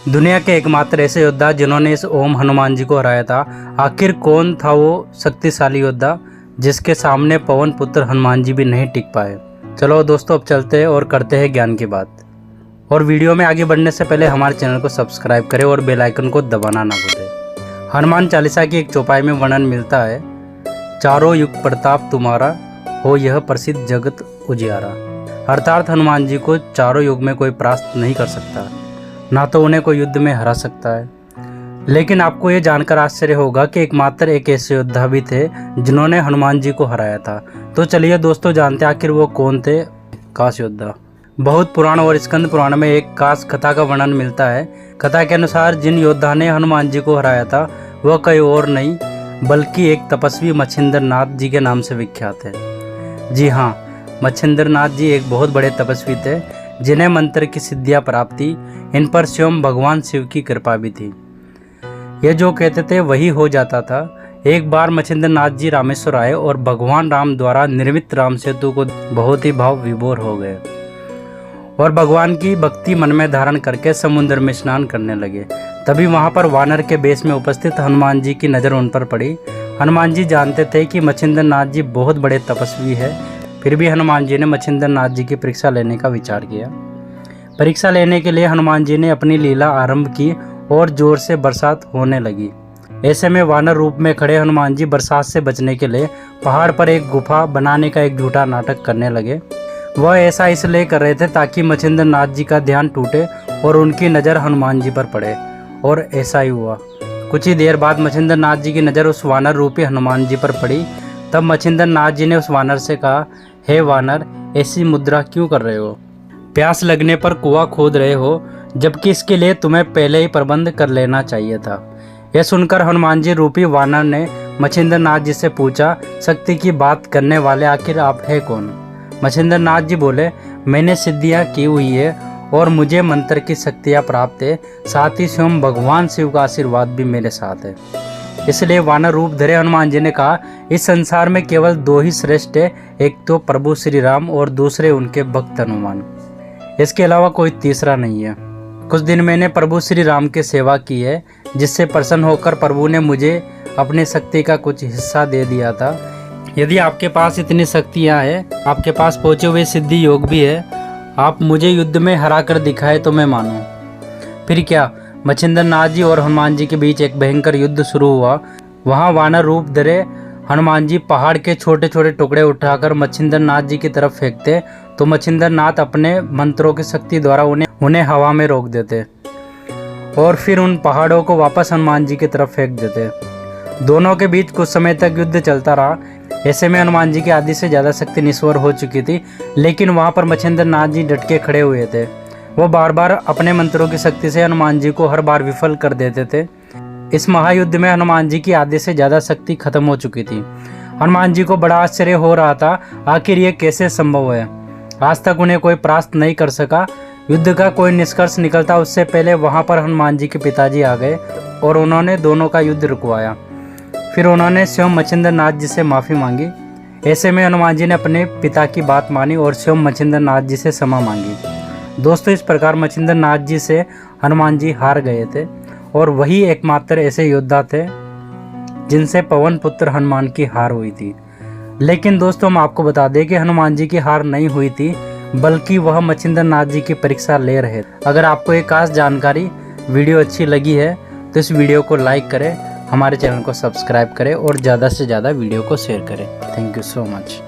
दुनिया के एकमात्र ऐसे योद्धा जिन्होंने इस ओम हनुमान जी को हराया था। आखिर कौन था वो शक्तिशाली योद्धा जिसके सामने पवन पुत्र हनुमान जी भी नहीं टिक पाए। चलो दोस्तों, अब चलते हैं और करते हैं ज्ञान की बात। और वीडियो में आगे बढ़ने से पहले हमारे चैनल को सब्सक्राइब करें और बेल आइकन को दबाना ना भूलें। हनुमान चालीसा की एक चौपाई में वर्णन मिलता है, चारों युग प्रताप तुम्हारा, हो यह प्रसिद्ध जगत उजियारा। अर्थात हनुमान जी को चारों युग में कोई परास्त नहीं कर सकता, ना तो उन्हें कोई युद्ध में हरा सकता है। लेकिन आपको ये जानकर आश्चर्य होगा कि एकमात्र एक ऐसे योद्धा भी थे जिन्होंने हनुमान जी को हराया था। तो चलिए दोस्तों, जानते हैं आखिर वो कौन थे। काश योद्धा। बहुत पुराण और स्कंद पुराण में एक काश कथा का वर्णन मिलता है। कथा के अनुसार जिन योद्धा ने हनुमान जी को हराया था वह कोई और नहीं बल्कि एक तपस्वी मच्छिंद्र नाथ जी के नाम से विख्यात है। जी हाँ, मच्छिंद्र नाथ जी एक बहुत बड़े तपस्वी थे जिन्हें मंत्र की सिद्धियां प्राप्त थी। इन पर स्वयं भगवान शिव की कृपा भी थी। ये जो कहते थे वही हो जाता था। एक बार मच्छिंद्र नाथ जी रामेश्वर आए और भगवान राम द्वारा निर्मित राम सेतु को बहुत ही भाव विभोर हो गए और भगवान की भक्ति मन में धारण करके समुद्र में स्नान करने लगे। तभी वहां पर वानर के बेस में उपस्थित हनुमान जी की नज़र उन पर पड़ी। हनुमान जी जानते थे कि मच्छिंद्र नाथ जी बहुत बड़े तपस्वी है, फिर भी हनुमान जी ने मच्छिंद्र नाथ जी की परीक्षा लेने का विचार किया। परीक्षा लेने के लिए हनुमान जी ने अपनी लीला आरंभ की और जोर से बरसात होने लगी। ऐसे में वानर रूप में खड़े हनुमान जी बरसात से बचने के लिए पहाड़ पर एक गुफा बनाने का एक झूठा नाटक करने लगे। वह ऐसा इसलिए कर रहे थे ताकि मच्छिंद्र नाथ जी का ध्यान टूटे और उनकी नज़र हनुमान जी पर पड़े, और ऐसा ही हुआ। कुछ ही देर बाद मच्छिंद्र नाथ जी की नज़र उस वानर रूपी हनुमान जी पर पड़ी। तब मच्छिंद्र नाथ जी ने उस वानर से कहा, हे वानर, ऐसी मुद्रा क्यों कर रहे हो? प्यास लगने पर कुआं खोद रहे हो, जबकि इसके लिए तुम्हें पहले ही प्रबंध कर लेना चाहिए था। यह सुनकर हनुमान जी रूपी वानर ने मच्छिंद्र नाथ जी से पूछा, शक्ति की बात करने वाले आखिर आप है कौन? मच्छिंद्र नाथ जी बोले, मैंने सिद्धियां की हुई है और मुझे मंत्र की शक्तियां प्राप्त है, साथ ही स्वयं भगवान शिव का आशीर्वाद भी मेरे साथ है। इसलिए वानर रूप धरे हनुमान जी ने कहा, इस संसार में केवल दो ही श्रेष्ठ है, एक तो प्रभु श्री राम और दूसरे उनके भक्त हनुमान। इसके अलावा कोई तीसरा नहीं है। कुछ दिन मैंने प्रभु श्री राम की सेवा की है, जिससे प्रसन्न होकर प्रभु ने मुझे अपनी शक्ति का कुछ हिस्सा दे दिया था। यदि आपके पास इतनी शक्तियाँ हैं, आपके पास पहुँचे हुए सिद्धि योग भी है, आप मुझे युद्ध में हरा कर दिखाए तो मैं मानूं। फिर क्या, मच्छिंद्र नाथ जी और हनुमान जी के बीच एक भयंकर युद्ध शुरू हुआ। वहाँ वानर रूप धरे हनुमान जी पहाड़ के छोटे छोटे टुकड़े उठाकर मच्छिंद्र नाथ जी की तरफ फेंकते तो मच्छिंद्र नाथ अपने मंत्रों की शक्ति द्वारा उन्हें हवा में रोक देते और फिर उन पहाड़ों को वापस हनुमान जी की तरफ फेंक देते। दोनों के बीच कुछ समय तक युद्ध चलता रहा। ऐसे में हनुमान जी की आधी से ज़्यादा शक्ति निस्वर हो चुकी थी, लेकिन वहाँ पर मच्छिंद्र नाथ जी डट के खड़े हुए थे। वो बार बार अपने मंत्रों की शक्ति से हनुमान जी को हर बार विफल कर देते थे। इस महायुद्ध में हनुमान जी की आधे से ज़्यादा शक्ति खत्म हो चुकी थी। हनुमान जी को बड़ा आश्चर्य हो रहा था, आखिर ये कैसे संभव है। आज तक उन्हें कोई परास्त नहीं कर सका। युद्ध का कोई निष्कर्ष निकलता उससे पहले वहाँ पर हनुमान जी के पिताजी आ गए और उन्होंने दोनों का युद्ध रुकवाया। फिर उन्होंने स्वयं मच्छिंद्र नाथ जी से माफ़ी मांगी। ऐसे में हनुमान जी ने अपने पिता की बात मानी और स्वयं मच्छिंद्र नाथ जी से क्षमा मांगी। दोस्तों, इस प्रकार मच्छिंद्र नाथ जी से हनुमान जी हार गए थे और वही एकमात्र ऐसे योद्धा थे जिनसे पवन पुत्र हनुमान की हार हुई थी। लेकिन दोस्तों, हम आपको बता दें कि हनुमान जी की हार नहीं हुई थी, बल्कि वह मच्छिंद्र नाथ जी की परीक्षा ले रहे थे। अगर आपको ये खास जानकारी वीडियो अच्छी लगी है तो इस वीडियो को लाइक करें, हमारे चैनल को सब्सक्राइब करें और ज़्यादा से ज़्यादा वीडियो को शेयर करें। Thank you so much.